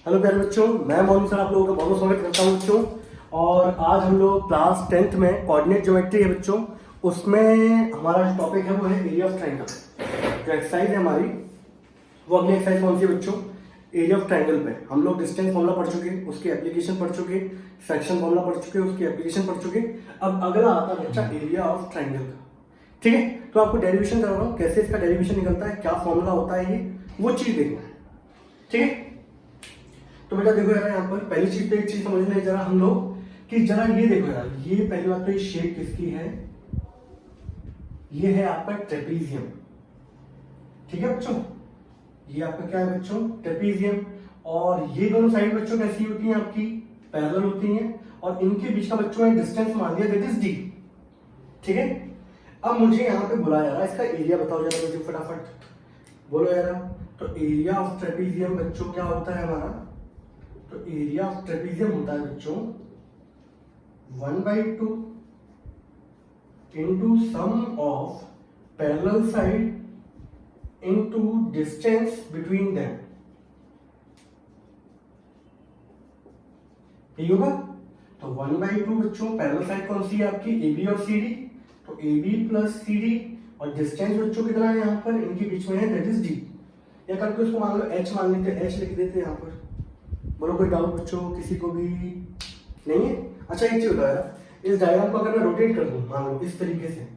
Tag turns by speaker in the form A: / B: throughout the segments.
A: Hello प्यारे बच्चों, मैं मोहन सर आप लोगों का बहुत बहुत स्वागत करता हूँ बच्चों। और आज हम लोग क्लास 10th में कोऑर्डिनेट ज्योमेट्री है बच्चों, उसमें हमारा जो टॉपिक है वो है एरिया ऑफ ट्राइंगल। जो एक्सरसाइज है हमारी वो अगली एक्सरसाइज कौन सी है बच्चों? एरिया ऑफ ट्राइंगल पे हम लोग डिस्टेंस फॉर्मूला पढ़ चुके, उसकी एप्लीकेशन पढ़ चुके, सेक्शन फॉर्मूला पढ़ चुके, उसकी एप्लीकेशन पढ़ चुके। अब अगला आता है बच्चा एरिया ऑफ ट्राइंगल का। ठीक है, तो आपको डेरिवेशन कर रहा हूँ, कैसे इसका डेरिवेशन निकलता है, क्या फॉर्मूला होता है, ये वो चीज देखना है। ठीक है, तो बेटा देखो यार, यहाँ पर पहली चीज तो एक चीज समझ लें जरा हम लोग कि जरा ये देखो यार, ये पहली बात तो ये शेप किसकी है? ये है आपका ट्रेपीजियम। ठीक है बच्चों, ये आपका क्या है बच्चों? ट्रेपीजियम। और ये दोनों साइड बच्चों कैसी होती हैं? आपकी पैरेलल होती हैं, और इनके बीच का बच्चों ने डिस्टेंस मान लिया, दैट इज डी। ठीक है, अब मुझे यहाँ पे बुलाया जा रहा है, इसका एरिया बताओ जरा मुझे फटाफट बोलो यार। तो एरिया ऑफ ट्रेपीजियम बच्चों क्या होता है हमारा? तो एरिया ऑफ ट्रेपीजियम होता है बच्चों 1/2 into sum of parallel side into distance between them. ठीक होगा? तो 1/2 बच्चों पैरेलल साइड कौन सी है आपकी? AB और CD। तो AB प्लस CD, और डिस्टेंस बच्चों कितना है यहाँ पर? इनके बीच में है, दैट इज D। या करके उसको मान लो H मान लेते, H लिख देते यहाँ पर। बोलो कोई डाउट बच्चों किसी को भी नहीं है? अच्छा एक चीज बताओ यार, इस डायग्राम को अगर मैं रोटेट कर दूं मान लो इस तरीके से,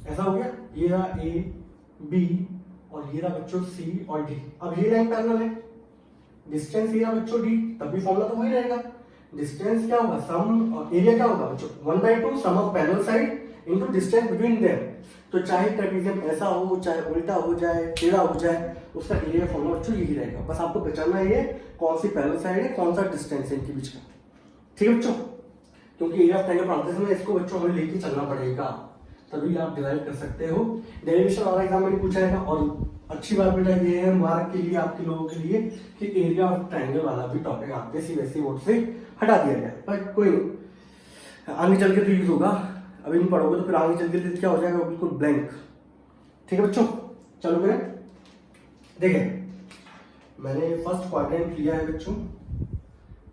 A: ऐसा हो गया, ये रहा A B और ये रहा बच्चों C और D। अब ये लाइन पैरेलल है, डिस्टेंस ये रहा बच्चों D, तब भी फॉर्मूला तो वही रहेगा। डिस्टेंस क्या होगा? सम, और एरिया क्या होगा बच्चों? 1/2 sum of parallel side into distance between them. तो चाहे ट्रेपीजियम ऐसा हो, चाहे उल्टा हो जाए, टेढ़ा हो जाए, उसका एरिया फॉर्मूला बच्चों यही रहेगा। बस आपको पहचानना है कौन सी पैरेलल साइड है, कौन सा डिस्टेंस है इनके बीच का। ठीक है बच्चों, क्योंकि एरिया ऑफ ट्रायंगल पढ़ाते समय इसको बच्चों हमें लेके चलना पड़ेगा, तभी आप डिराइव कर सकते हो। डेरिवेशन और एग्जाम में पूछा जाएगा। और अच्छी बात बेटा ये है मार्क के लिए, आपके लोगों के लिए, कि एरिया ऑफ ट्रायंगल वाला भी टॉपिक आपके सीबीएसई बोर्ड से हटा दिया गया। पर कोई नहीं, आगे चल के तो यूज होगा, अभी नहीं पढ़ोगे तो फिर आगे चल के क्या हो जाएगा? बिल्कुल ब्लैंक। ठीक है बच्चों, चलो फिर देखें, मैंने फर्स्ट क्वाड्रेंट लिया है बच्चों।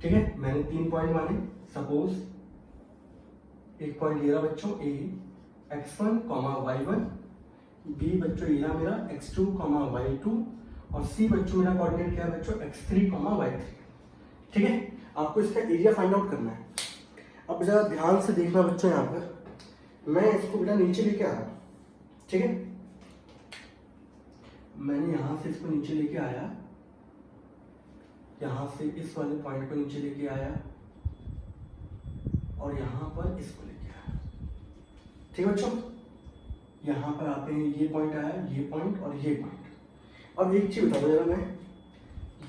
A: ठीक है, मैंने 3 पॉइंट माने। सपोज एक पॉइंट ये रहा बच्चों A x1, y1, B बच्चों ये रहा मेरा x2, y2, और C बच्चों मेरा कोऑर्डिनेट क्या है बच्चों? x3, y3। ठीक है, आपको इसका एरिया फाइंड आउट करना है। अब जरा ध्यान से देखना बच्चों, यहाँ पर मैं इसको बेटा नीचे लेके आ रहा हूं। ठीक है, मैंने यहां से इसको नीचे लेके आया, यहां से इस वाले पॉइंट को नीचे लेके आया, और यहां पर इसको लेके आया। ठीक है बच्चों, यहां पर आते हैं, ये पॉइंट आया, ये पॉइंट और ये पॉइंट। अब एक चीज बता दो मैं,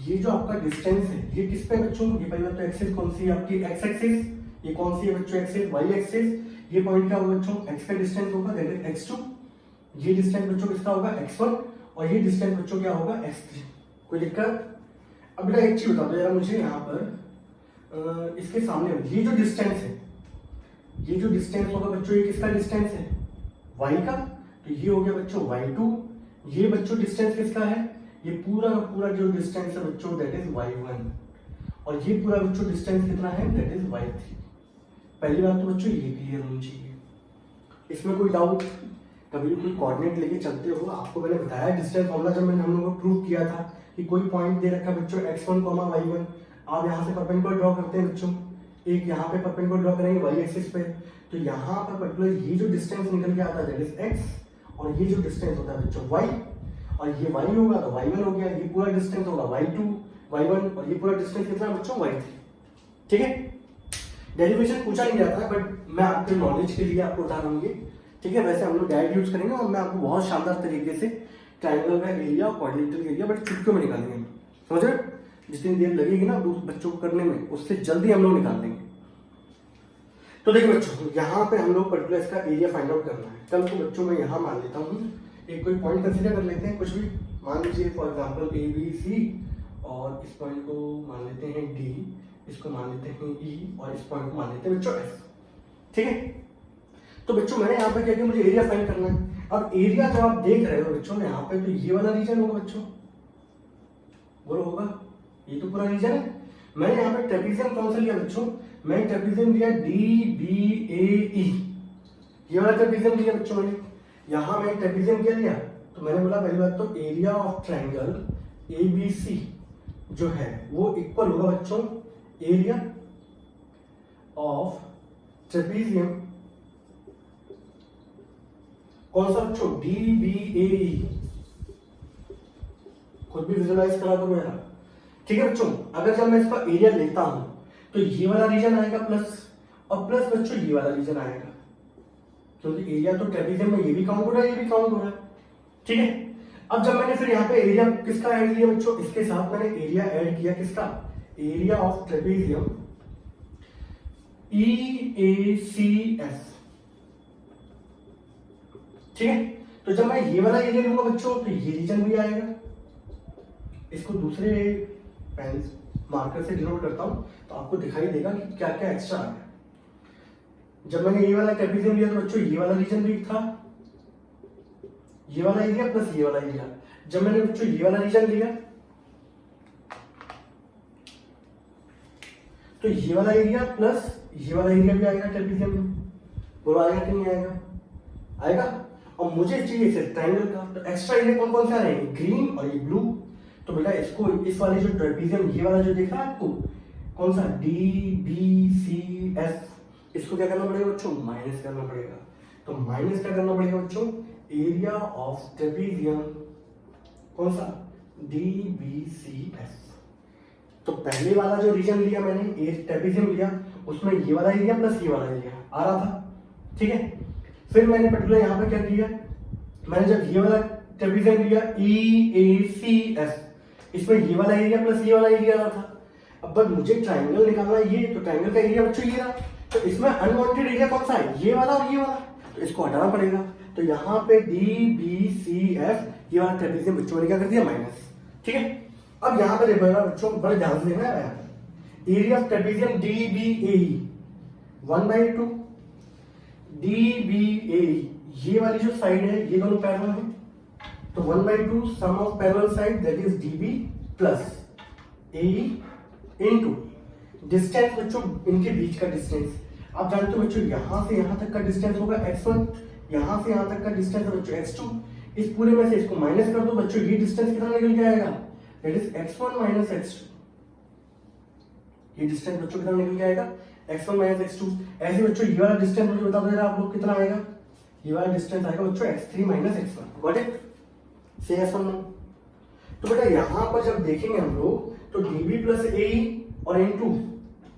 A: ये जो आपका डिस्टेंस है ये किस पे बच्चों? ये पहले तो एक्सिस कौन सी है आपकी? X axis. ये कौन सी है बच्चों? Axis Y axis. ये पॉइंट क्या होगा बच्चों? एक्स का डिस्टेंस होगा, दैट इज x2। ये डिस्टेंस बच्चों किसका होगा? x1। और ये डिस्टेंस बच्चों क्या होगा? x3। कोई दिक्कत? अब बेटा एक चीज बता दो यार मुझे, यहाँ पर इसके सामने ये जो डिस्टेंस है, ये जो डिस्टेंस होगा बच्चों, ये किसका डिस्टेंस है? y का। तो ये हो गया बच्चों y2। ये बच्चों डिस्टेंस किसका है? ये पूरा का पूरा जो डिस्टेंस है बच्चों, दैट इज y1। और ये पूरा बच्चों डिस्टेंस कितना है? That is y3। पहली बात तो बच्चों ये क्लियर होनी चाहिए, इसमें कोई डाउट? कभी कोई कोऑर्डिनेट लेके चलते हो, आपको मैंने बताया डिस्टेंस फॉर्मूला जब मैंने हम लोगों को प्रूव किया था कि कोई पॉइंट दे रखा है बच्चों x1, y1, आप यहाँ से परपेंडिकुलर ड्रॉ करते हैं बच्चों, एक यहाँ पे परपेंडिकुलर ड्रॉ करेंगे y एक्सिस पे, तो यहाँ पर पर्टिकुलर ये जो डिस्टेंस निकल के आता है दैट इज x, और ये जो डिस्टेंस होता है बच्चों y, और ये y होगा तो y1 हो गया, ये पूरा डिस्टेंस होगा y2, y1, और ये पूरा डिस्टेंस कितना है बच्चों? y3। ठीक है, डेरिवेशन पूछा नहीं जाता, बट मैं आपके नॉलेज के लिए आपको बता रहा हूँ ये। ठीक है, वैसे हम लोग डायरेक्ट यूज करेंगे, और मैं आपको बहुत शानदार तरीके से ट्रायंगल का एरिया और क्वाड्रिलेटरल एरिया बट चुटकियों में निकालेंगे। समझ रहे? जितनी देर लगेगी ना बच्चों को करने में, उससे जल्दी हम लोग निकाल देंगे। तो देखिए बच्चों, यहाँ पे हम लोग पर्टिकुलर इसका एरिया फाइंड आउट करना है। कल तो बच्चों मैं यहाँ मान लेता हूँ, एक कोई पॉइंट कंसीडर कर लेते हैं, कुछ भी मान लीजिए, फॉर एग्जाम्पल ABC, और इस पॉइंट को मान लेते हैं D, इसको मान लेते हैं E, और इस पॉइंट को मान लेते हैं बच्चों F। ठीक है, तो बच्चों मैंने यहाँ पर क्या किया, मुझे एरिया फाइंड करना है। अब एरिया जो आप देख रहे हो बच्चों यहाँ पे, तो ये वाला रीजन होगा बच्चों, बोलो होगा, ये तो पूरा रीजन है। मैंने यहाँ पे ट्रेपीजियम कौन सा लिया बच्चों, मैंने ट्रेपीजियम लिया DBAE, ये वाला ट्रेपीजियम लिया बच्चों मैंने। यहाँ मैंने ट्रेपीजियम क्या लिया, तो मैंने बोला पहली बात तो एरिया ऑफ ट्राइंगल ABC जो है वो इक्वल होगा बच्चों एरिया ऑफ ट्रेपीजियम कौन सा बच्चों, DBAE, खुद भी विजुलाइज करा दो मेरा, ठीक है बच्चों। अगर जब मैं इसका एरिया लेता हूं तो ये वाला रीजन आएगा प्लस, और प्लस बच्चों ये वाला रीजन आएगा, क्योंकि एरिया तो ट्रेपीजियम में ये भी काउंट हो रहा है, ये भी काउंट हो रहा है, ठीक है। अब जब मैंने फिर यहाँ पे एरिया किसका ऐड किया बच्चों, इसके साथ मैंने एरिया ऐड किया किसका, एरिया ऑफ ट्रेपीजियम EACS, ठीक है। तो जब मैं ये वाला एरिया लूंगा बच्चों तो ये रीजन भी आएगा, इसको दूसरे पेन मार्कर से डिनोट करता हूं तो आपको दिखाई देगा कि क्या क्या एक्स्ट्रा आ गया। जब मैंने ये वाला ट्रेपीजियम लिया तो बच्चों ये वाला रीजन भी था, ये वाला एरिया प्लस ये वाला एरिया। जब मैंने बच्चों ये वाला रीजन लिया तो ये वाला एरिया प्लस ये वाला एरिया भी आएगा ट्रेपीजियम में, बोलो आएगा कि नहीं आएगा, आएगा। और मुझे चाहिए सिर्फ ट्रायंगल का, तो एक्स्ट्रा एरिया कौन कौन से आ रहे हैं, ग्रीन और ये ब्लू। तो बेटा इसको इस वाले जो ट्रेपीजियम ये वाला जो दिख रहा है आपको कौन सा DBCS, इसको क्या करना पड़ेगा बच्चों, माइनस करना पड़ेगा। तो माइनस क्या करना पड़ेगा बच्चों, एरिया ऑफ ट्रेपीजियम कौन सा DBCS। तो पहले वाला जो रीजन लिया मैंने ट्रेपीजियम लिया उसमें ये वाला एरिया प्लस ये वाला एरिया आ रहा था, ठीक है। फिर मैंने पर्टिकुलर यहाँ पे क्या किया, मैंने जब ये वाला ट्रेपीजियम लिया EACS, इसमें ये वाला एरिया प्लस ये वाला एरिया आ रहा था। अब बस मुझे ट्राइंगल निकालना है, ये तो ट्राइंगल का एरिया बच्चों ये रहा, तो इसमें अनवांटेड एरिया कौन सा है, ये वाला और ये वाला, तो इसको हटाना पड़ेगा। तो यहाँ पे DBCF ये वाला ट्रेपीजियम बच्चों ने क्या कर दिया माइनस, ठीक है। अब यहाँ पे देखो बच्चों बड़े ध्यान से देखना है, area of trapezium DBAE 1/2, DBAE ये वाली जो साइड है ये दोनों पैरेलल है, तो 1/2 sum of parallel side that is DB plus AE into distance बच्चों इनके बीच का डिस्टेंस। आप जानते हो बच्चों यहां से यहां तक का डिस्टेंस होगा x1, यहां से यहां तक का डिस्टेंस है बच्चों x2। इस पूरे में से इसको माइनस कर दो बच्चों, ये डिस्टेंस कितना निकल के आएगा, that is x1 minus x2। ये डिस्टेंस बच्चों कितना निकल के आएगा, x1 माइनस x2। ऐसे बच्चों ये वाला डिस्टेंस मुझे बता दो जरा आप लोग कितना आएगा, ये वाला डिस्टेंस आएगा बच्चों x3 minus x1, got it, से s1। तो बेटा यहां पर जब देखेंगे हम लोग तो DB प्लस AE और इनटू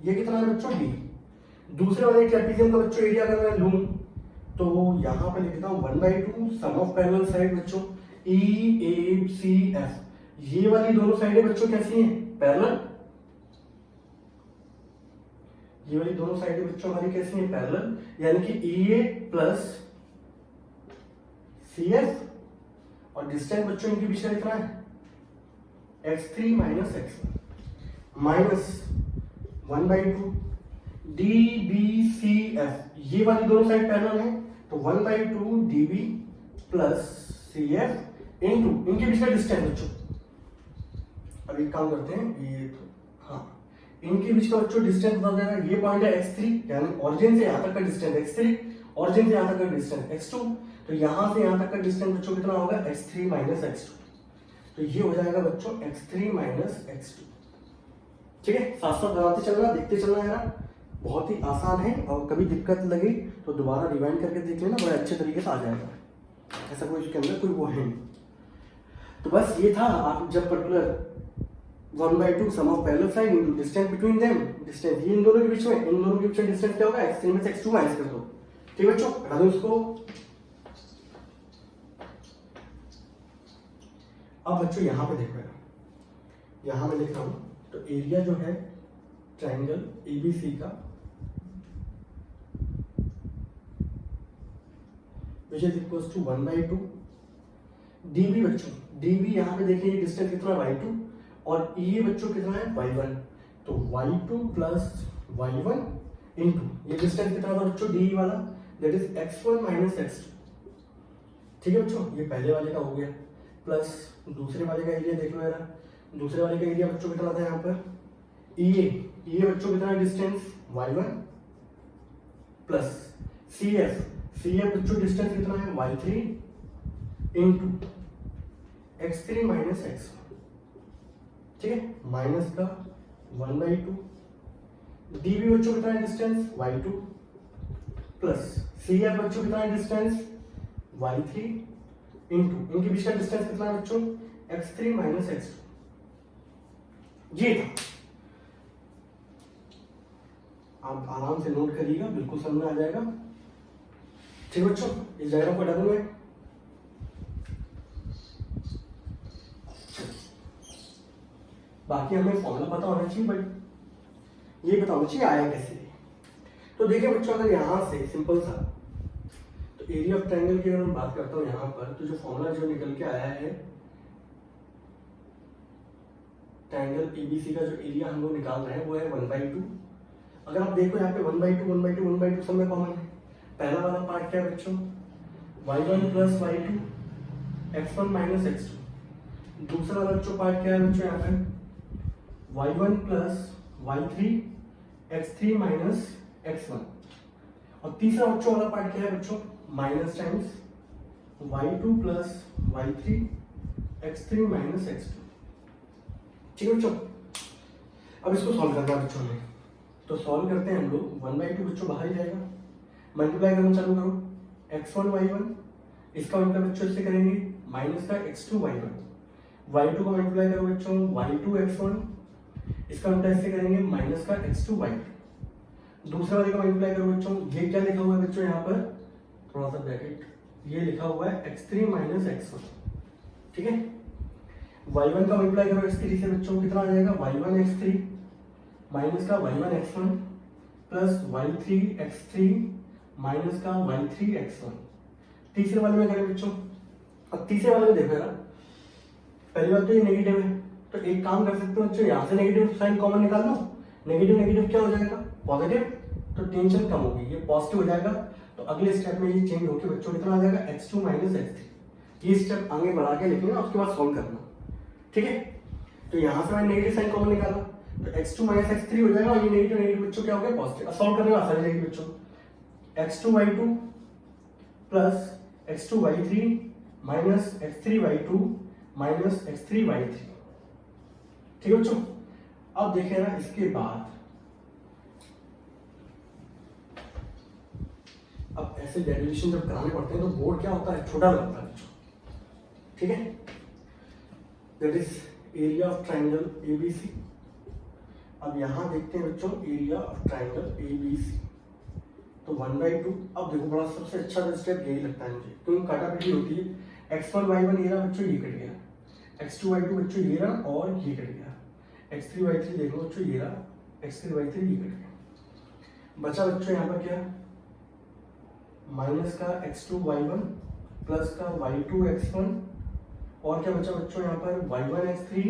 A: ये कितना है बच्चों D। दूसरे वाले ट्रेपीजियम का बच्चों एरिया अगर मैं लूं तो यहां पे लिखता हूं 1/2 सम ऑफ पैरेलल साइड बच्चों EACF। ये वाली दोनों साइडें बच्चों कैसी हैं, पैरेलल। ये वाली दोनों साइडें बच्चों हमारी कैसी हैं, पैरेलल, यानी कि EA प्लस CF और डिस्टेंस बच्चों इनके बीच का कितना है x3 minus x1 minus 1/2 DBCF। ये वाली दोनों साइड पैरेलल है तो 1/2 DB प्लस CF इनटू इनके बीच का डिस्टेंस बच्चों। अब एक काम करते हैं, ये तो हाँ इनके बीच का बच्चों डिस्टेंस बता देना, ये पॉइंट है x3 यानी ऑरिजिन से यहां तक का डिस्टेंस x3, ऑरिजिन से यहां तक का डिस्टेंस x2, तो यहां से यहां तक का डिस्टेंस बच्चों कितना होगा x3 माइनस x2। तो ये हो जाएगा बच्चों x3 माइनस x2, ठीक है। साथ साथ बनाते चलना, देखते चलना यार, बहुत ही आसान है। और कभी दिक्कत लगे तो दोबारा रिवाइंड करके देख लेना, बड़े अच्छे तरीके से आ जाएगा, ऐसा कोई इसके अंदर कोई वो है नहीं। तो बस ये था, आप जब particular 1/2 sum of parallel side into distance between them, distance ये इन दोनों के बीच में, इन दोनों के बीच में डिस्टेंस क्या होगा x3 में से x2 माइनस कर दो, ठीक है बच्चों, हटा दो इसको। अब बच्चों यहां पे देखो, यहां मैं लिख रहा हूं तो एरिया जो है ट्रायंगल ABC का which is equals to 1/2 DB बच्चों, DB यहां पे देखिए डिस्टेंस कितना y2 और ये बच्चों कितना है y1, तो y2 प्लस y1 इनटू ये डिस्टेंस कितना था बच्चों DE वाला, that is x1 minus x2 ठीक है बच्चों, ये पहले वाले का हो गया, प्लस दूसरे वाले का एरिया देख लो यार, दूसरे वाले का एरिया बच्चों कितना था यहाँ पर ये बच्चों कितना डिस्टेंस y1 प्लस CF बच्चों डिस्टेंस कितना है y3 into x3 minus x1, ठीक है, माइनस का 1/2 dB बच्चों कितना है डिस्टेंस y2 प्लस CF बच्चों कितना है डिस्टेंस y3 इंटू इनके बीच का डिस्टेंस कितना है बच्चों x3 माइनस x2। ये था, आप आराम से नोट करिएगा, बिल्कुल समझ में आ जाएगा। ठीक बच्चों, इस डायग्राम को डबल में बाकी हमें फॉर्मूला पता होना चाहिए, बट ये पता होना चाहिए आया कैसे। तो देखिए बच्चों, अगर यहां से सिंपल सा तो एरिया ऑफ ट्रायंगल की अगर मैं बात करता हूं यहां पर, तो जो फॉर्मूला जो निकल के आया है ट्रायंगल ABC का जो एरिया हम लोग निकाल रहे हैं वो है 1/2। अगर आप देखो यहाँ पे 1/2 सब में कॉमन है। पहला वाला पार्ट क्या है बच्चों y1 plus y2 x1 minus x2। दूसरा वाला बच्चों पार्ट क्या है बच्चों यहाँ पे y1 plus y3 x3 minus x1। और तीसरा बच्चों वाला पार्ट क्या है बच्चों minus times y2 plus y3 x3 minus x2। ठीक है बच्चों, अब इसको सॉल्व करना है बच्चों में, तो सॉल्व करते हैं हम लोग। 1/2 बच्चों बाहर ही जाएगा, मल्टीप्लाई करना चालू करो x1 y1, इसका मतलब बच्चों इससे करेंगे माइनस का x2 y1, y2 को मल्टीप्लाई करो बच्चों y2 x1, इसका मतलब इससे करेंगे माइनस का x2 y2। दूसरा वाले का मल्टीप्लाई करो बच्चों, ये क्या लिखा हुआ है बच्चों यहाँ पर थोड़ा सा ब्रैकेट, ये लिखा हुआ है x3 माइनस x1। ठीक है, y1 का मल्टीप्लाई करो x3 से बच्चों कितना आ जाएगा y1 x3 माइनस का y1 x1 plus y3 x3 minus का y3 x1। तीसरे वाले में करें बच्चों, अब तीसरे वाले में देखो यार, पहली बात तो ये नेगेटिव है, तो एक काम कर सकते हो बच्चों, यहाँ से नेगेटिव साइन कॉमन निकाल लो, नेगेटिव नेगेटिव क्या हो जाएगा पॉजिटिव, तो टेंशन कम होगी, ये पॉजिटिव हो जाएगा। तो अगले स्टेप में ये चेंज होकर बच्चों कितना आ जाएगा x2 माइनस x3। ये स्टेप आगे बढ़ा के लिखना, उसके बाद सॉल्व करना। ठीक है, तो यहाँ से मैंने नेगेटिव साइन कॉमन निकाला, तो x2 माइनस x3 हो जाएगा, और ये नेगेटिव नेगेटिव बच्चों क्या हो गया पॉजिटिव। अब सॉल्व करने में आसानी रहेगी बच्चों, x2 y2 plus x2 y3 minus x3 y2 minus x3 y3। ठीक है बच्चों, अब देखें ना इसके बाद, अब ऐसे डेरिवेशन जब कराने पड़ते हैं तो बोर्ड क्या होता है छोटा लगता है बच्चों। ठीक है, that is area of triangle ABC। अब यहां देखते हैं बच्चों एरिया ऑफ ट्रायंगल ABC, तो 1/2। अब देखो बड़ा सबसे अच्छा स्टेप यही लगता है मुझे, क्योंकि काटापीटी होती है। x1 y1 ये रहा बच्चों, ये कट गया, x2 y2 बच्चों ये रहा और ये कट गया, x3 y3 देख लो बच्चों ये रहा, x3 y3 ये कट गया। बचा बच्चों यहाँ पर क्या माइनस का x2 y1 प्लस का y2 x1, और क्या बचा बच्चों यहाँ पर y1 x3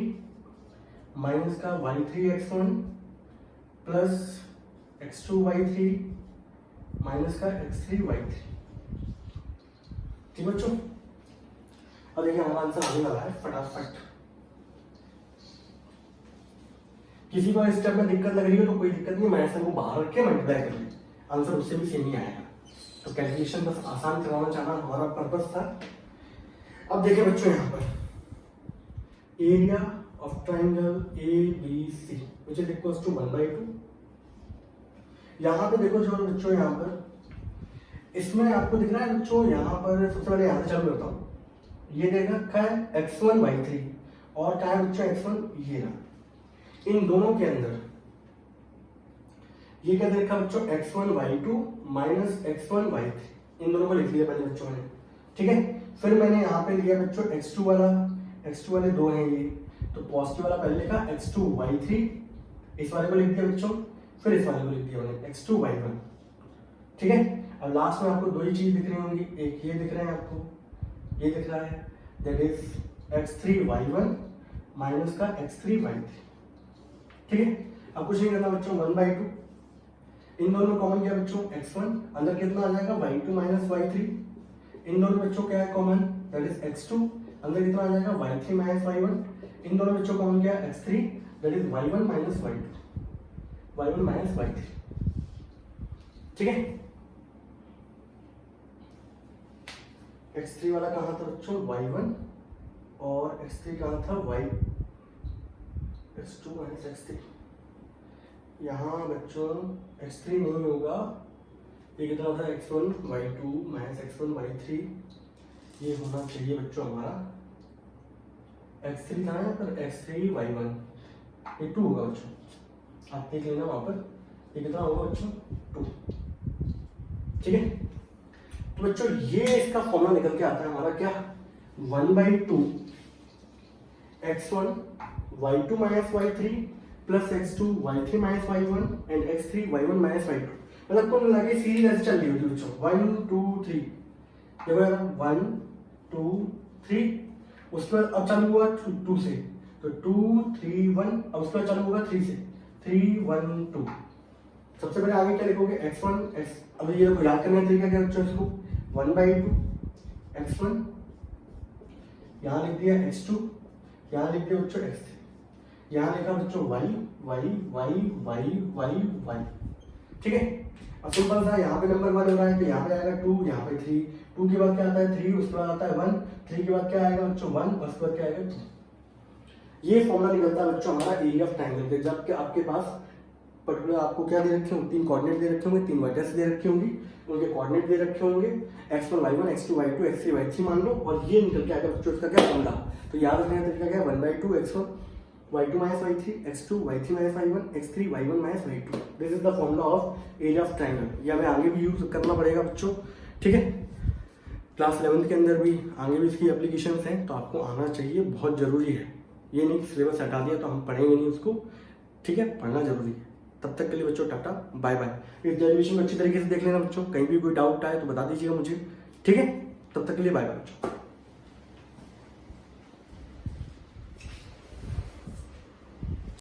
A: माइनस का y3 x1 plus x2 y3 minus का x3 y3। ठीक बच्चों, अब देखिए हमारा आंसर आने वाला है फटाफट। किसी को स्टेप में दिक्कत लग रही है तो कोई दिक्कत नहीं, मैं को बाहर रख के मल्टीप्लाई कर ले, आंसर उससे भी सेम ही आएगा। तो कैलकुलेशन बस आसान करवाना चाहना हमारा पर्पस था। अब देखिए बच्चों यहाँ पर area of triangle ABC which is equals to 1/2। यहाँ पे देखो जो बच्चों यहाँ पर इसमें आपको दिख रहा है बच्चों, यहाँ पर सबसे पहले यहाँ से चालू करता हूँ, ये देख रखा है x1 y3 और क्या है बच्चों x1 ये रहा। इन दोनों के अंदर ये क्या देखा बच्चों x1 y2 minus x1 y3, इन दोनों को लिख लिया पहले बच्चों ने। ठीक है, फिर मैंने यहाँ पे लिया बच्चों x2 वाले दो हैं ये, तो पॉजिटिव वाला पहले लिखा x2 y3, इस वाले को लिख दिया बच्चों, फिर इस वाले को लिख दिया मैंने x2 y1। ठीक है, अब लास्ट में आपको दो ही चीज दिख रही होंगी, एक ये दिख रहा है आपको, ये दिख रहा है that is x3 y1 minus का x3 y3। ठीक है, अब कुछ नहीं करना बच्चों, 1/2 इन दोनों कॉमन किया बच्चों x1, अंदर कितना आ जाएगा y2 माइनस y3, इन दोनों बच्चों क्या है कॉमन, दैट इज x2, अंदर कितना आ जाएगा y3 माइनस y1, इन दोनों बच्चों कॉमन क्या है x3, that is y1 minus y2, y1 minus y3, ठीक है। x3 वाला कहाँ था बच्चों y1 और x3 कहाँ था y x2 माइनस x3, यहाँ बच्चों x3 नहीं होगा, ये कितना था x1 y2 minus x1 y3, ये होना चाहिए बच्चों हमारा x3 था यहाँ पर x3 y1, ये 2 होगा बच्चों, आप देख लेना वहाँ पर, ये कितना होगा बच्चों 2, ठीक है। तो बच्चों ये इसका फॉर्मूला निकल के आता है हमारा क्या 1/2 x1 y2 minus y3 plus x2 y3 minus y1 and x3 y1 minus y2, मतलब कुल मिला के सीरीज ऐसे चल रही होती है बच्चों 1 2 3, देखो यार 1 2 3, उसके बाद अब चालू हुआ 2 से, तो 2 3 1, अब उसके बाद चालू होगा 3 से, 3 1 2, सबसे पहले आगे क्या लिखोगे x1 x, अब ये याद करने का तरीका क्या बच्चों, इसको 1/2 x1, यहाँ लिख दिया x2, यहाँ लिख दिया बच्चों x3, यहाँ लिखा बच्चों y y y y y y, ठीक है। अब सिंपल सा यहाँ पे नंबर 1 हो रहा है तो यहाँ पे आएगा 2, यहाँ पे 3, 2 के बाद क्या आता है 3, उसके बाद आता है 1, 3 के बाद क्या आएगा बच्चों 1, और उसके बाद क्या आएगा 2। ये फॉर्मूला निकलता है बच्चों हमारा एरिया ऑफ ट्रायंगल के, जबकि आपके पास पर्टिकुलर आपको क्या दे रखे होंगे, 3 कोऑर्डिनेट दे रखे होंगे, 3 वर्टेक्स दे रखे होंगे, उनके कोऑर्डिनेट दे रखे होंगे x1 y1 x2 y2 x3 y3 मान लो, और ये निकल के आएगा बच्चों इसका क्या फॉर्मूला, तो याद रखने का तरीका क्या है 1/2 x1 y2 minus y3 x2 y3 minus y1 x3 y1 minus y2, this is the formula of area of triangle. ये हमें आगे भी यूज करना पड़ेगा बच्चों, ठीक है। क्लास 11th के अंदर भी आगे भी इसकी एप्लीकेशंस हैं, तो आपको आना चाहिए, बहुत जरूरी है, ये नहीं सिलेबस हटा दिया तो हम पढ़ेंगे नहीं उसको, ठीक है, पढ़ना जरूरी है। तब तक के लिए बच्चों टाटा बाय बाय। इस डेरिवेशन को अच्छी तरीके से देख लेना बच्चों, कहीं भी कोई डाउट आए तो बता दीजिएगा मुझे, ठीक है। तब तक के लिए बाय बाय बच्चों।